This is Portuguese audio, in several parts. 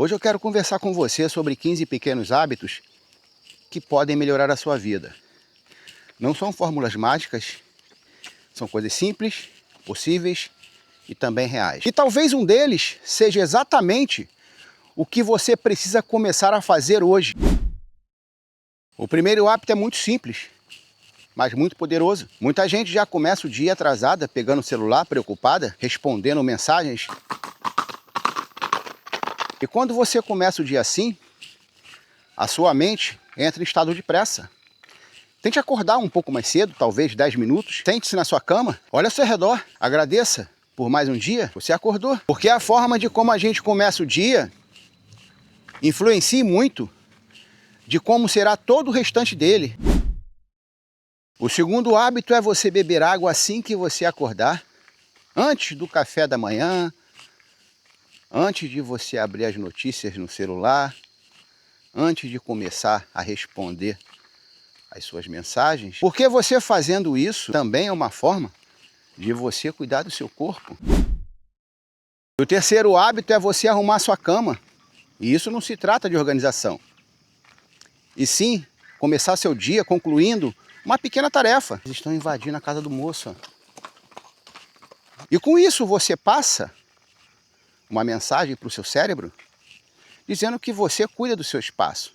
Hoje eu quero conversar com você sobre 15 pequenos hábitos que podem melhorar a sua vida. Não são fórmulas mágicas, são coisas simples, possíveis e também reais. E talvez um deles seja exatamente o que você precisa começar a fazer hoje. O primeiro hábito é muito simples, mas muito poderoso. Muita gente já começa o dia atrasada, pegando o celular, preocupada, respondendo mensagens. E quando você começa o dia assim, a sua mente entra em estado de pressa. Tente acordar um pouco mais cedo, talvez 10 minutos. Sente-se na sua cama, olha ao seu redor, agradeça por mais um dia, você acordou. Porque a forma de como a gente começa o dia influencia muito de como será todo o restante dele. O segundo hábito é você beber água assim que você acordar, antes do café da manhã, antes de você abrir as notícias no celular, antes de começar a responder as suas mensagens, porque você fazendo isso também é uma forma de você cuidar do seu corpo. O terceiro hábito é você arrumar sua cama, e isso não se trata de organização, e sim começar seu dia concluindo uma pequena tarefa. Eles estão invadindo a casa do moço. E com isso você passa uma mensagem para o seu cérebro dizendo que você cuida do seu espaço,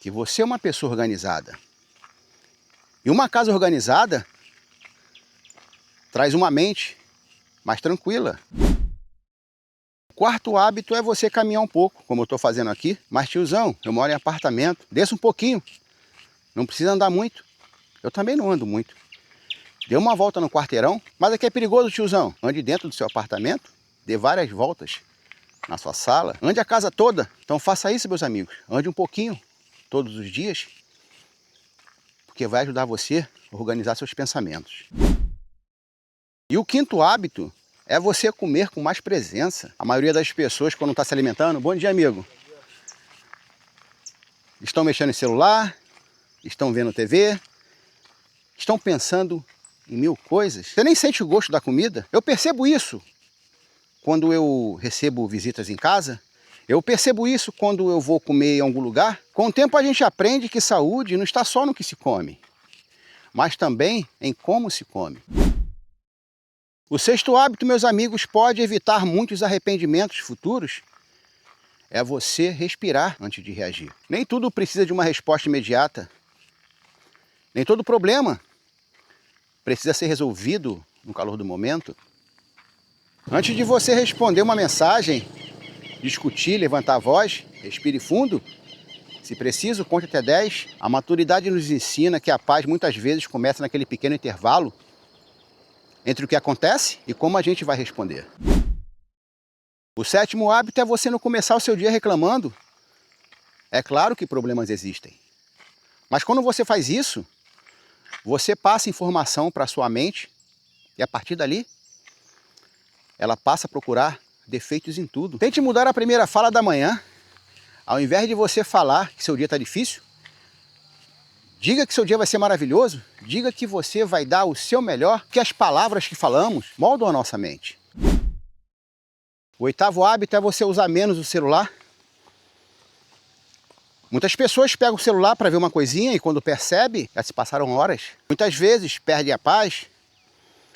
que você é uma pessoa organizada. E uma casa organizada traz uma mente mais tranquila. O quarto hábito é você caminhar um pouco, como eu estou fazendo aqui. Mas tiozão, eu moro em apartamento, desça um pouquinho, não precisa andar muito. Eu também não ando muito. Dê uma volta no quarteirão, mas aqui é perigoso, tiozão. Ande dentro do seu apartamento, dê várias voltas na sua sala, ande a casa toda. Então faça isso, meus amigos, ande um pouquinho todos os dias, porque vai ajudar você a organizar seus pensamentos. E o quinto hábito é você comer com mais presença. A maioria das pessoas, quando está se alimentando, bom dia, amigo, estão mexendo em celular, estão vendo TV, estão pensando em mil coisas. Você nem sente o gosto da comida. Eu percebo isso quando eu recebo visitas em casa. Eu percebo isso quando eu vou comer em algum lugar. Com o tempo a gente aprende que saúde não está só no que se come, mas também em como se come. O sexto hábito, meus amigos, pode evitar muitos arrependimentos futuros. É você respirar antes de reagir. Nem tudo precisa de uma resposta imediata. Nem todo problema precisa ser resolvido no calor do momento. Antes de você responder uma mensagem, discutir, levantar a voz, respire fundo. Se preciso, conte até 10. A maturidade nos ensina que a paz muitas vezes começa naquele pequeno intervalo entre o que acontece e como a gente vai responder. O sétimo hábito é você não começar o seu dia reclamando. É claro que problemas existem, mas quando você faz isso, você passa informação para a sua mente e a partir dali, ela passa a procurar defeitos em tudo. Tente mudar a primeira fala da manhã. Ao invés de você falar que seu dia está difícil, diga que seu dia vai ser maravilhoso, diga que você vai dar o seu melhor, que as palavras que falamos moldam a nossa mente. O oitavo hábito é você usar menos o celular. Muitas pessoas pegam o celular para ver uma coisinha e quando percebe, já se passaram horas. Muitas vezes perdem a paz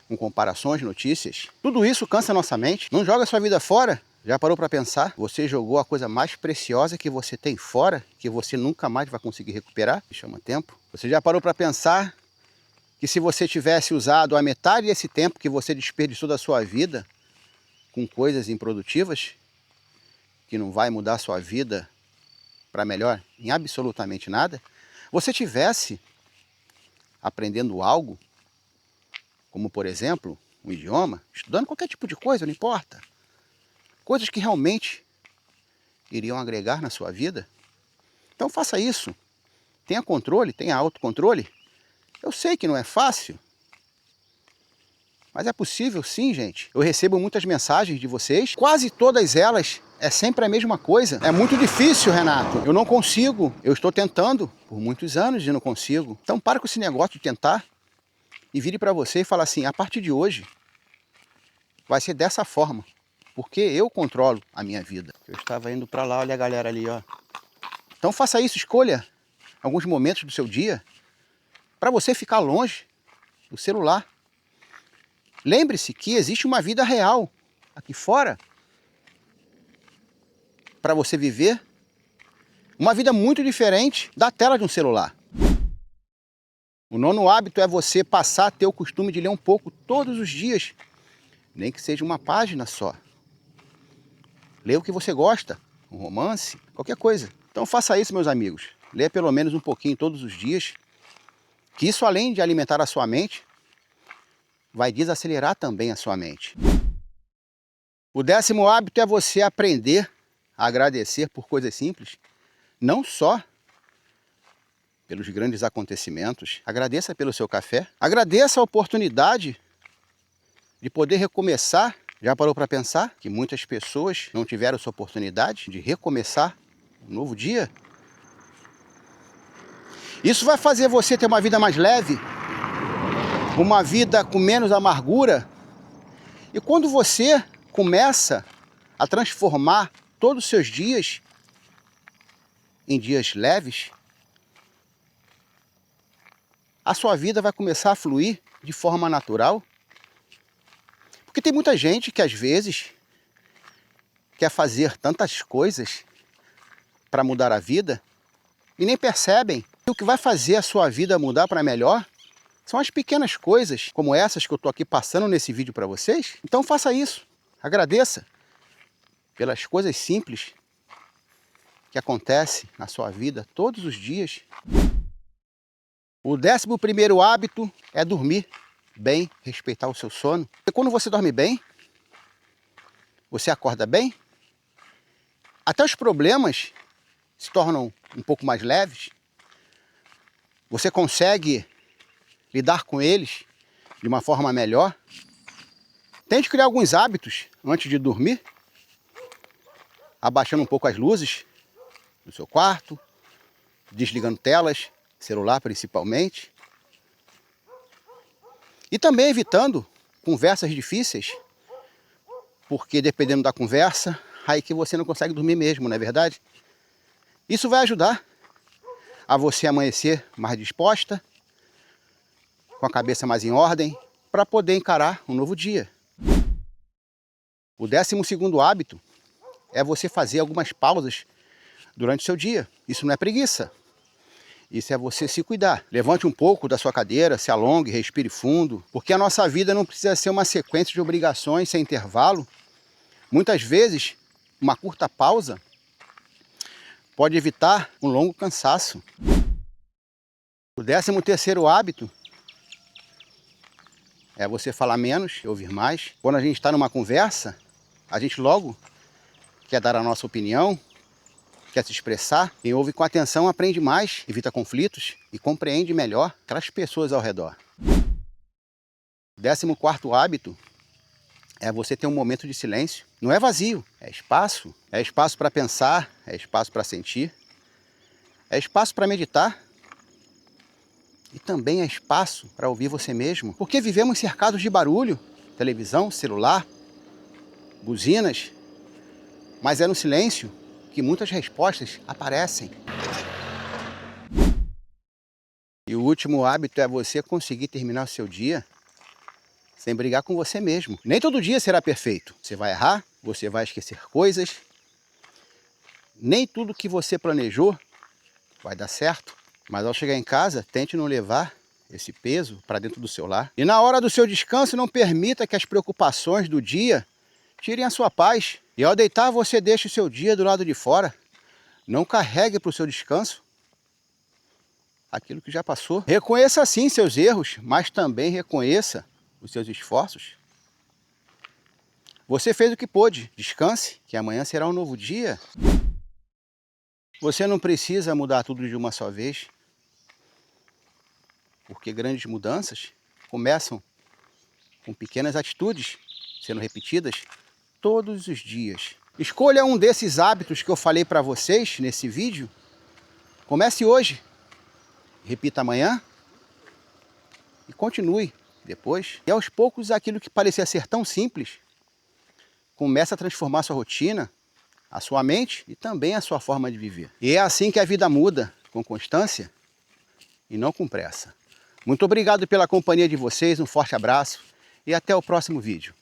com comparações, notícias. Tudo isso cansa a nossa mente. Não joga sua vida fora. Já parou para pensar? Você jogou a coisa mais preciosa que você tem fora, que você nunca mais vai conseguir recuperar? Se chama tempo. Você já parou para pensar que se você tivesse usado a metade desse tempo que você desperdiçou da sua vida com coisas improdutivas, que não vai mudar a sua vida para melhor em absolutamente nada, você tivesse aprendendo algo, como por exemplo, um idioma, estudando qualquer tipo de coisa, não importa, coisas que realmente iriam agregar na sua vida, então faça isso. Tenha controle, tenha autocontrole. Eu sei que não é fácil, mas é possível sim, gente. Eu recebo muitas mensagens de vocês, quase todas elas é sempre a mesma coisa. É muito difícil, Renato. Eu não consigo. Eu estou tentando por muitos anos e não consigo. Então para com esse negócio de tentar e vire para você e fala assim, a partir de hoje vai ser dessa forma porque eu controlo a minha vida. Eu estava indo para lá, olha a galera ali, ó. Então faça isso, escolha alguns momentos do seu dia para você ficar longe do celular. Lembre-se que existe uma vida real aqui fora para você viver, uma vida muito diferente da tela de um celular. O nono hábito é você passar a ter o costume de ler um pouco todos os dias, nem que seja uma página só. Lê o que você gosta, um romance, qualquer coisa. Então faça isso, meus amigos. Lê pelo menos um pouquinho todos os dias, que isso, além de alimentar a sua mente, vai desacelerar também a sua mente. O 10º hábito é você aprender a agradecer por coisas simples, não só pelos grandes acontecimentos. Agradeça pelo seu café, agradeça a oportunidade de poder recomeçar. Já parou para pensar que muitas pessoas não tiveram essa oportunidade de recomeçar um novo dia? Isso vai fazer você ter uma vida mais leve, uma vida com menos amargura. E quando você começa a transformar todos os seus dias em dias leves, a sua vida vai começar a fluir de forma natural. Porque tem muita gente que às vezes quer fazer tantas coisas para mudar a vida e nem percebem que o que vai fazer a sua vida mudar para melhor são as pequenas coisas como essas que eu estou aqui passando nesse vídeo para vocês. Então faça isso, agradeça pelas coisas simples que acontecem na sua vida todos os dias. O 11º hábito é dormir bem, respeitar o seu sono. E quando você dorme bem, você acorda bem, até os problemas se tornam um pouco mais leves. Você consegue lidar com eles de uma forma melhor. Tente criar alguns hábitos antes de dormir, abaixando um pouco as luzes do seu quarto, desligando telas, celular principalmente. E também evitando conversas difíceis, porque dependendo da conversa, aí que você não consegue dormir mesmo, não é verdade? Isso vai ajudar a você amanhecer mais disposta, com a cabeça mais em ordem, para poder encarar um novo dia. O 12º hábito é você fazer algumas pausas durante o seu dia. Isso não é preguiça. Isso é você se cuidar. Levante um pouco da sua cadeira, se alongue, respire fundo, porque a nossa vida não precisa ser uma sequência de obrigações sem intervalo. Muitas vezes, uma curta pausa pode evitar um longo cansaço. O 13º hábito é você falar menos e ouvir mais. Quando a gente está numa conversa, a gente logo quer dar a nossa opinião, quer se expressar. Quem ouve com atenção aprende mais, evita conflitos e compreende melhor aquelas pessoas ao redor. O 14º hábito é você ter um momento de silêncio. Não é vazio, é espaço. É espaço para pensar, é espaço para sentir, é espaço para meditar. E também é espaço para ouvir você mesmo. Porque vivemos cercados de barulho, televisão, celular, buzinas. Mas é no silêncio que muitas respostas aparecem. E o último hábito é você conseguir terminar o seu dia sem brigar com você mesmo. Nem todo dia será perfeito. Você vai errar, você vai esquecer coisas. Nem tudo que você planejou vai dar certo. Mas ao chegar em casa, tente não levar esse peso para dentro do seu lar. E na hora do seu descanso, não permita que as preocupações do dia tirem a sua paz. E ao deitar, você deixa o seu dia do lado de fora. Não carregue para o seu descanso aquilo que já passou. Reconheça sim seus erros, mas também reconheça os seus esforços. Você fez o que pôde. Descanse, que amanhã será um novo dia. Você não precisa mudar tudo de uma só vez, porque grandes mudanças começam com pequenas atitudes sendo repetidas todos os dias. Escolha um desses hábitos que eu falei para vocês nesse vídeo. Comece hoje, repita amanhã e continue depois. E aos poucos aquilo que parecia ser tão simples começa a transformar a sua rotina, a sua mente e também a sua forma de viver. E é assim que a vida muda, com constância e não com pressa. Muito obrigado pela companhia de vocês, um forte abraço e até o próximo vídeo.